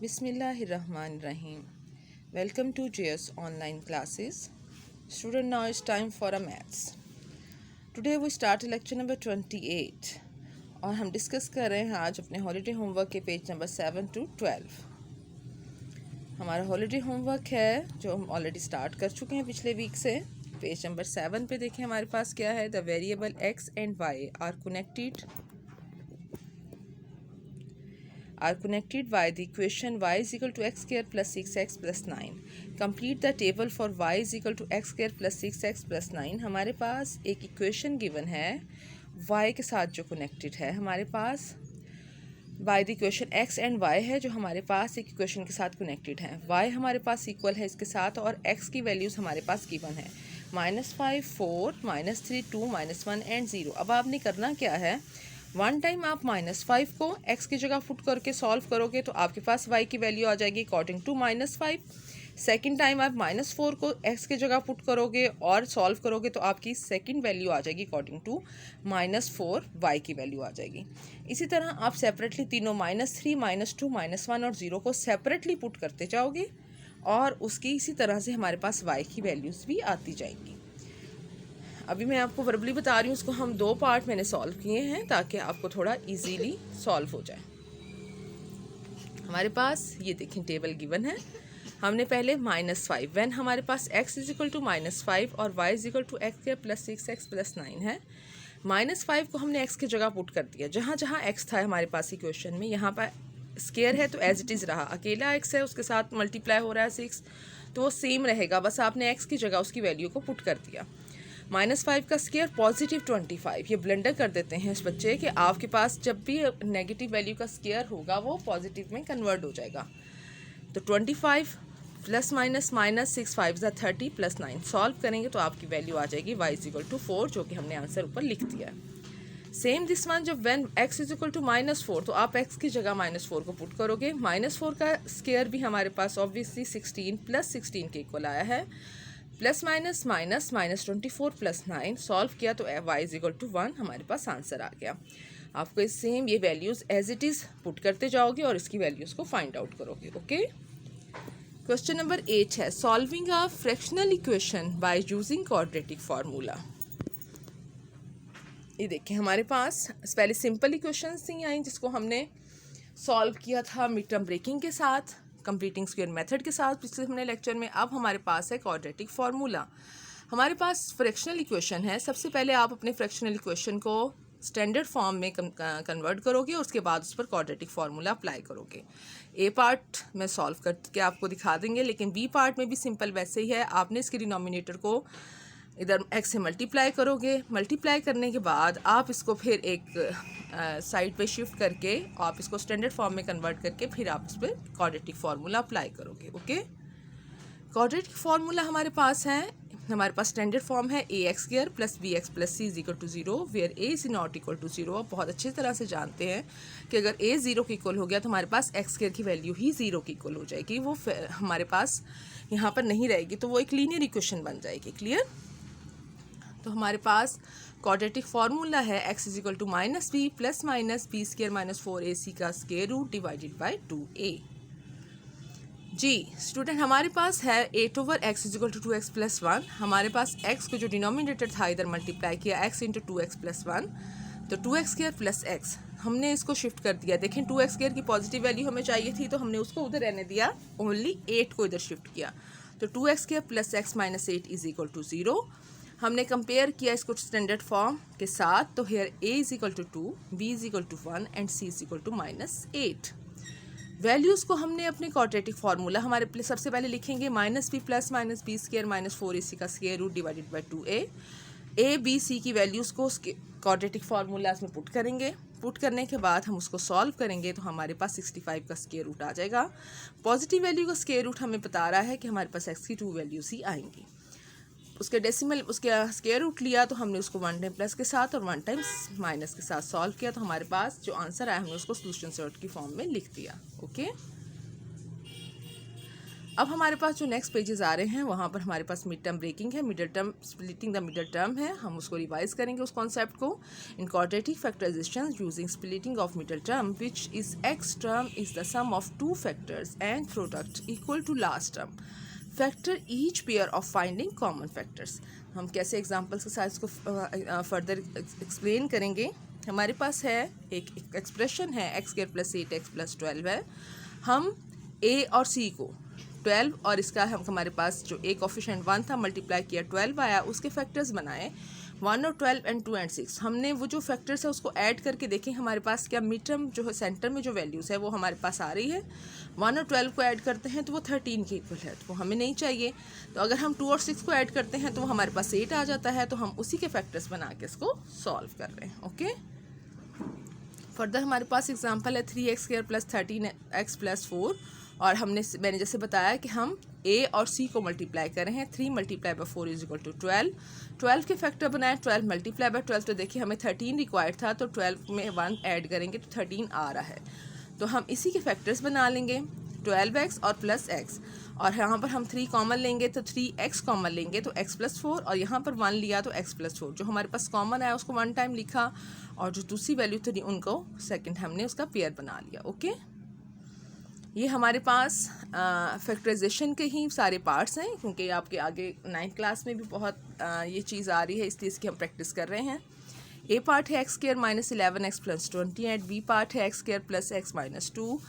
Bismillahirrahmanirrahim. Welcome to JS online classes. Student, now it's time for a maths. Today we start lecture number 28 और हम discuss कर रहे हैं आज अपने हॉलीडे होमवर्क के पेज नंबर 7 to 12. हमारा हॉलीडे होमवर्क है जो हम ऑलरेडी स्टार्ट कर चुके हैं पिछले वीक से. पेज नंबर 7 पे देखें हमारे पास क्या है. The variable x and y are connected by the equation y is equal to x square plus 6x plus 9. Complete the table for y is equal to x square plus 6x plus 9. हमारे पास एक equation given है y के साथ जो connected है. हमारे पास by the equation x and y है जो हमारे पास एक इक्वेशन के साथ कनेक्टेड है. y हमारे पास इक्वल है इसके साथ और x की वैल्यूज़ हमारे पास गिवन है. -5, 4, -3, 2, -1 एंड 0. अब आपने करना क्या है. वन टाइम आप -5 को x की जगह पुट करके सॉल्व करोगे तो आपके पास y की वैल्यू आ जाएगी अकॉर्डिंग टू -5. सेकंड टाइम आप -4 को x की जगह पुट करोगे और सॉल्व करोगे तो आपकी सेकंड वैल्यू आ जाएगी अकॉर्डिंग टू -4 y की वैल्यू आ जाएगी. इसी तरह आप सेपरेटली तीनों -3, -2, -1 और 0 को सेपरेटली पुट करते जाओगे और उसकी इसी तरह से हमारे पास y की वैल्यूज़ भी आती जाएंगी. अभी मैं आपको वर्बली बता रही हूँ. उसको हम 2 पार्ट मैंने सॉल्व किए हैं ताकि आपको थोड़ा इजीली सॉल्व हो जाए. हमारे पास ये देखें टेबल गिवन है. हमने पहले -5 व्हेन हमारे पास x इज इक्वल टू -5 और y is equal to x² plus 6x plus 9 है. -5 को हमने x की जगह पुट कर दिया. जहाँ जहाँ x था हमारे पास इक्वेशन में यहाँ पर स्केयर है तो एज इट इज़ रहा. अकेला x है उसके साथ मल्टीप्लाई हो रहा है 6 तो वो सेम रहेगा. बस आपने x की जगह उसकी वैल्यू को पुट कर दिया. -5 का स्केयर +25. ये ब्लेंडर कर देते हैं इस बच्चे कि आपके पास जब भी नेगेटिव वैल्यू का स्केयर होगा वो पॉजिटिव में कन्वर्ट हो जाएगा. तो 25 प्लस माइनस -6 5 30 प्लस 9 सॉल्व करेंगे तो आपकी वैल्यू आ जाएगी y इज इक्वल टू 4 जो कि हमने आंसर ऊपर लिख दिया है. सेम दिस वन जब when x is equal to -4 तो आप x की जगह -4 को पुट करोगे. -4 का स्केयर भी हमारे पास ऑब्वियसली 16 प्लस 16 के इक्वल आया है. Plus minus minus -24 plus 9 solve किया तो y इज इक्वल टू 1 हमारे पास आंसर आ गया. आपको सेम ये values as it is put करते जाओगे और इसकी वैल्यूज़ को फाइंड आउट करोगे. ओके. क्वेश्चन नंबर 8 है solving a fractional equation by using quadratic formula. ये देखें हमारे पास पहले सिंपल इक्वेशंस थी आई जिसको हमने सॉल्व किया था मिड टर्म ब्रेकिंग के साथ कंप्लीटिंग स्क्वायर मेथड के साथ पिछले हमने लेक्चर में. अब हमारे पास है क्वाड्रेटिक फार्मूला. हमारे पास फ्रैक्शनल इक्वेशन है. सबसे पहले आप अपने फ्रैक्शनल इक्वेशन को स्टैंडर्ड फॉर्म में कन्वर्ट करोगे और उसके बाद उस पर क्वाड्रेटिक फार्मूला अप्लाई करोगे. ए पार्ट में सॉल्व करके आपको दिखा देंगे लेकिन बी पार्ट में भी सिंपल वैसे ही है. आपने इसके डिनोमिनेटर को इधर x से मल्टीप्लाई करोगे. मल्टीप्लाई करने के बाद आप इसको फिर एक साइड पे शिफ्ट करके आप इसको स्टैंडर्ड फॉर्म में कन्वर्ट करके फिर आप इस पर क्वाड्रेटिक फार्मूला अप्लाई करोगे. ओके. क्वाड्रेटिक फार्मूला हमारे पास है. हमारे पास स्टैंडर्ड फॉर्म है ax² plus bx plus c is equal to 0 where a is not equal to 0. आप बहुत अच्छी तरह से जानते हैं कि अगर a 0 के इक्वल हो गया तो हमारे पास x² की वैल्यू ही 0 के इक्वल हो जाएगी. वो हमारे पास यहाँ पर नहीं रहेगी तो वो एक लीनियर इक्वेशन बन जाएगी. क्लियर. तो हमारे पास क्वाड्रेटिक फार्मूला है x is equal to -b plus minus b² -4ac का square root divided by 2a. जी स्टूडेंट हमारे पास है 8/x is equal to 2x plus 1. हमारे पास x को जो डिनोमिनेटर था इधर मल्टीप्लाई किया x इंटू 2x प्लस 1 तो 2x² प्लस x हमने इसको शिफ्ट कर दिया. देखें 2x² की पॉजिटिव वैल्यू हमें चाहिए थी तो हमने उसको उधर रहने दिया. ओनली 8 को इधर शिफ्ट किया तो 2x² plus x minus 8 is equal to 0. हमने कंपेयर किया इसको स्टैंडर्ड फॉर्म के साथ तो here a is equal to 2, b is equal to 1 and c is equal to -8. Values को हमने अपने क्वाड्रेटिक फार्मूला हमारे सबसे पहले लिखेंगे -b plus minus b² -4ac का square root divided by 2a. a b c की वैल्यूज़ को क्वाड्रेटिक फार्मूलाज में पुट करेंगे. पुट करने के बाद हम उसको सॉल्व करेंगे तो हमारे पास 65 का स्क्वायर रूट आ जाएगा. पॉजिटिव वैल्यू का स्क्वायर रूट हमें बता रहा है कि हमारे पास x की 2 वैल्यूज़ ही आएंगी. उसके डेसिमल उसके स्क्वायर रूट लिया तो हमने उसको 1 टाइम प्लस के साथ और 1 टाइम माइनस के साथ सॉल्व किया तो हमारे पास जो आंसर आया हमने उसको सोल्यूशन सॉर्ट की फॉर्म में लिख दिया. ओके. अब हमारे पास जो नेक्स्ट पेजेस आ रहे हैं वहाँ पर हमारे पास मिड टर्म ब्रेकिंग है, middle term splitting the middle term है। हम उसको रिवाइज करेंगे उस कॉन्सेप्ट को। In quadratic factorization using splitting of middle term which is x term is the sum of two factors and product equal to last term factor each pair of finding common factors. हम कैसे examples के साथ इसको further explain करेंगे। हमारे पास है एक एक्सप्रेशन है x² + 8x + 12 है। हम a और c को 12 और इसका हम हमारे पास जो a कोफिशिएंट 1 था मल्टीप्लाई किया 12 आया, उसके फैक्टर्स बनाए 1 और 12 एंड 2 एंड 6। हमने वो जो फैक्टर्स है उसको ऐड करके देखें हमारे पास क्या मिड टर्म जो है सेंटर में जो वैल्यूज़ है वो हमारे पास आ रही है। 1 और 12 को ऐड करते हैं तो वो 13 के इक्वल है, तो वो हमें नहीं चाहिए। तो अगर हम 2 और 6 को ऐड करते हैं तो वो हमारे पास 8 आ जाता है। तो हम उसी के फैक्टर्स बना के इसको सॉल्व कर रहे हैं। ओके, फर्दर हमारे पास एग्जांपल है 3x² + 13x + 4 और मैंने जैसे बताया कि हम a और c को मल्टीप्लाई कर रहे हैं। 3 × 4 = 12। 12 के फैक्टर बनाए 12 × 12। तो देखिए हमें 13 रिक्वायर्ड था, तो 12 में 1 ऐड करेंगे तो 13 आ रहा है। तो हम इसी के फैक्टर्स बना लेंगे 12x और प्लस x, और यहाँ पर हम 3 कॉमन लेंगे तो 3x कॉमन लेंगे तो x + 4, और यहाँ पर 1 लिया तो x + 4। जो हमारे पास कॉमन आया उसको 1 टाइम लिखा, और जो दूसरी वैल्यू थी उनको सेकंड हमने उसका पेयर बना लिया। ओके, ये हमारे पास फैक्टराइजेशन के ही सारे पार्ट्स हैं, क्योंकि आपके आगे 9th क्लास में भी बहुत ये चीज़ आ रही है, इसलिए इसकी हम प्रैक्टिस कर रहे हैं। ए पार्ट है x² - 11x + 20 and B part है x² + x - 2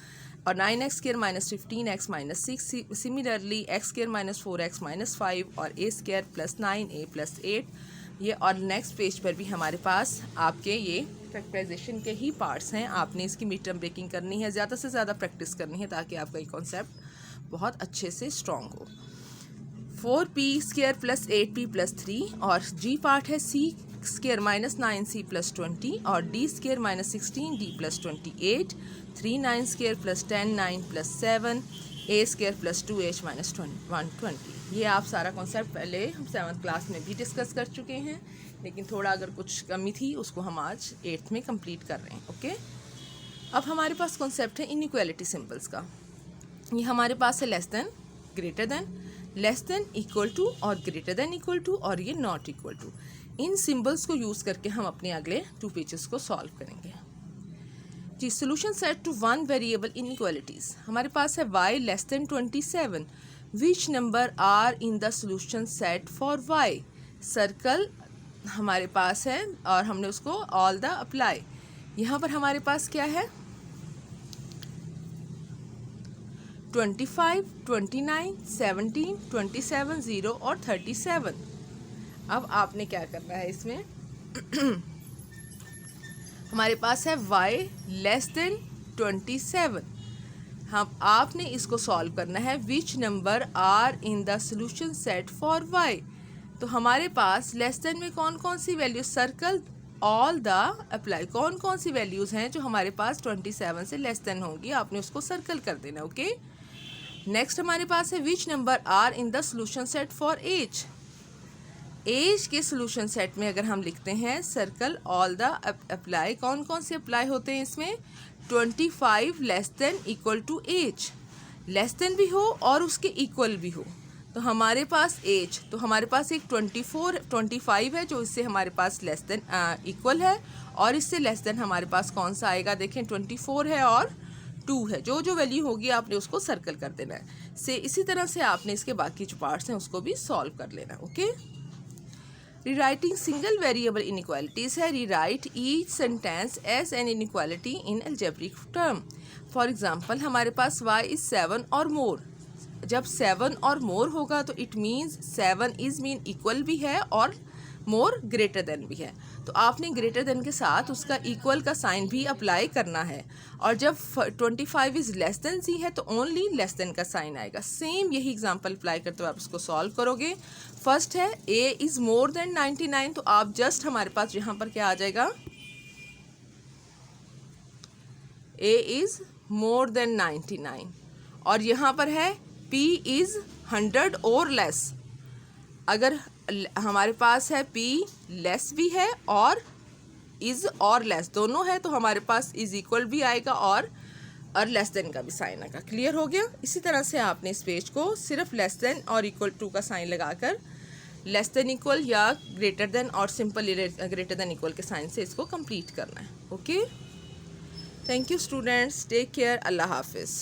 और 9x² - 15x - 6। Similarly x² - 4x - 5 और a² + 9a + 8। ये और नेक्स्ट पेज पर भी हमारे पास आपके ये फैक्टराइजेशन के ही पार्ट्स हैं। आपने इसकी मिड टर्म ब्रेकिंग करनी है, ज़्यादा से ज़्यादा प्रैक्टिस करनी है ताकि आपका ये कॉन्सेप्ट बहुत अच्छे से स्ट्रॉन्ग हो। 4p² + 8p + 3 और जी पार्ट है c² - 9c + 20 और d² - 16d + 28। 3 9² + 10 9 + 7 a² + 2h - 120। ये आप सारा कॉन्सेप्ट पहले हम 7th क्लास में भी डिस्कस कर चुके हैं, लेकिन थोड़ा अगर कुछ कमी थी उसको हम आज 8th में कंप्लीट कर रहे हैं। ओके, अब हमारे पास कॉन्सेप्ट है इनइक्वालिटी सिंबल्स का। ये हमारे पास है less than, greater than, less than, equal to और ग्रेटर देन इक्वल टू, और ये नॉट इक्वल टू। इन सिंबल्स को यूज़ करके हम अपने अगले 2 पेजेस को सॉल्व करेंगे। जी, solution set to 1 variable inequalities. हमारे पास है y less than 27। Which number are in the solution set for y। Circle हमारे पास है और हमने उसको ऑल द अप्लाई। यहाँ पर हमारे पास क्या है 25, 29, 17, 27, 0 और 37। अब आपने क्या करना है इसमें हमारे पास है y लेस देन 27। हम आपने इसको सॉल्व करना है which number are in the solution set for y। तो हमारे पास लेस देन में कौन कौन सी values, circle all the apply, कौन कौन सी वैल्यूज़ हैं जो हमारे पास 27 से लेस देन होंगी, आपने उसको सर्कल कर देना। ओके, नेक्स्ट हमारे पास है which number are in the solution set for x. X के सोल्यूशन सेट में अगर हम लिखते हैं सर्कल ऑल द अप्लाई, कौन कौन से अप्लाई होते हैं इसमें 25 less than equal to x, less than भी हो और उसके इक्वल भी हो। तो हमारे पास एज, तो हमारे पास एक 25 है जो इससे हमारे पास लेस देन इक्वल है, और इससे लेस देन हमारे पास कौन सा आएगा, देखें 24 है और 2 है। जो जो वैल्यू होगी आपने उसको सर्कल कर देना है। से इसी तरह से आपने इसके बाकी जो पार्ट्स हैं उसको भी सॉल्व कर लेना। Okay, Rewriting single variable inequalities है rewrite each sentence as an inequality in algebraic term. For example, हमारे पास y is 7 or more. जब 7 और more होगा तो it means 7 is mean equal भी है और more greater than भी है। तो आपने greater than के साथ उसका equal का साइन भी अप्लाई करना है, और जब 25 is less than c है तो only less than का साइन आएगा। सेम यही एग्जाम्पल अप्लाई करते हुए आप इसको सॉल्व करोगे। फर्स्ट है a is more than 99, तो आप जस्ट हमारे पास यहाँ पर क्या आ जाएगा a is more than 99, और यहाँ पर है p is 100 और लेस। अगर हमारे पास है p लेस भी है और इज़ और लेस दोनों है तो हमारे पास इज़ इक्वल भी आएगा और और लेस देन का भी साइन आएगा। क्लियर हो गया। इसी तरह से आपने इस पेज को सिर्फ लेस देन और इक्वल टू का साइन लगाकर लेस देन इक्वल या ग्रेटर देन और सिंपल ग्रेटर देन इक्वल के साइन से इसको कंप्लीट करना है। Okay, thank you students, take care, अल्लाह हाफिज़।